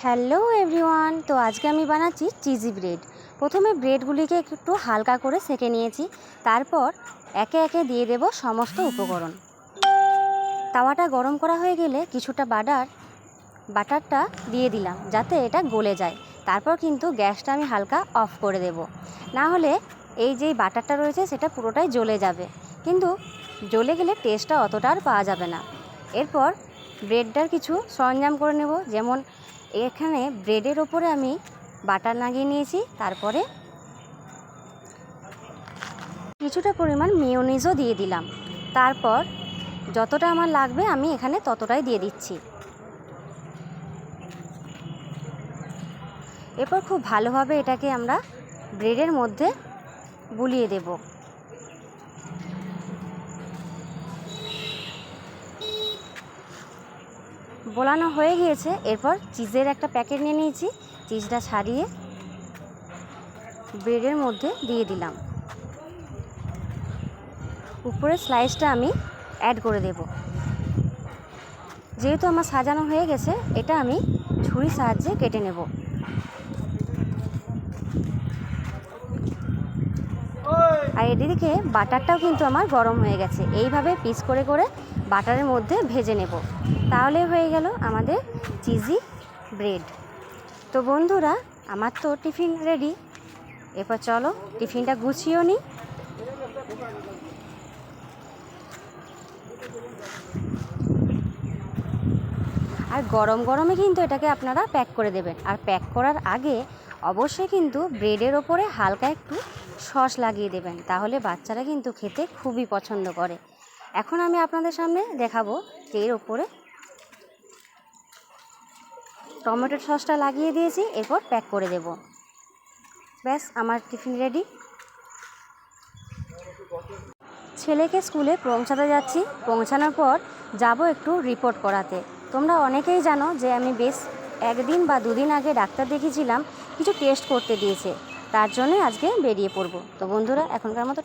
Hello everyone, তো আজকে আমি বানাচ্ছি চিজি ব্রেড। প্রথমে ব্রেডগুলিকে একটু হালকা করে সেঁকে নিয়েছি, তারপর একে একে দিয়ে দেব সমস্ত উপকরণ। তাওয়াটা গরম করা হয়ে গেলে কিছুটা বাটারটা দিয়ে দিলাম যাতে এটা গলে যায়। তারপর কিন্তু গ্যাসটা আমি হালকা অফ করে দেব, না হলে এই যে বাটারটা রয়েছে সেটা পুরোটাই জ্বলে যাবে, কিন্তু জ্বলে গেলে টেস্টটা অতটা আর পাওয়া যাবে না। এরপর ব্রেডটার কিছু সরঞ্জাম করে নেব, যেমন এখানে ব্রেডের ওপরে আমি বাটার লাগিয়ে নিয়েছি, তারপরে কিছুটা পরিমাণ মেয়োনিজও দিয়ে দিলাম। তারপর যতটা আমার লাগবে আমি এখানে ততটাই দিয়ে দিচ্ছি। এরপর খুব ভালোভাবে এটাকে আমরা ব্রেডের মধ্যে বুলিয়ে দেব। বোলানো হয়ে গিয়েছে। এরপর চিজের একটা প্যাকেট নিয়ে নিয়েছি, চিজটা ছাড়িয়ে ব্রেডের মধ্যে দিয়ে দিলাম। উপরে স্লাইসটা আমি অ্যাড করে দেব। যেহেতু আমার সাজানো হয়ে গেছে, এটা আমি ছুরির সাহায্যে কেটে নেব। আর এদিকে বাটারটাও কিন্তু আমার গরম হয়ে গেছে। এইভাবে পিস করে করে বাটারের মধ্যে ভেজে নেব, তাহলে হয়ে গেল আমাদের চিজি ব্রেড। তো বন্ধুরা, আমার তো টিফিন রেডি। এরপর চলো টিফিনটা গুছিয়েও নিই। আর গরম গরমে কিন্তু এটাকে আপনারা প্যাক করে দেবেন। আর প্যাক করার আগে অবশ্যই কিন্তু ব্রেডের ওপরে হালকা একটু সস লাগিয়ে দেবেন, তাহলে বাচ্চারা কিন্তু খেতে খুবই পছন্দ করে। এখন আমি আপনাদের সামনে দেখাবো যে এর ওপরে টমেটোর সসটা লাগিয়ে দিয়েছি, এরপর প্যাক করে দেব। ব্যাস, আমার টিফিন রেডি। ছেলেকে স্কুলে পৌঁছাতে যাচ্ছি। পৌঁছানোর পর যাব একটু রিপোর্ট করাতে। তোমরা অনেকেই জানো যে আমি বেশ একদিন বা দুদিন আগে ডাক্তার দেখিয়েছিলাম, কিছু টেস্ট করতে দিয়েছে, তার জন্যই আজকে বেরিয়ে পড়ব। তো বন্ধুরা, এখনকার মতো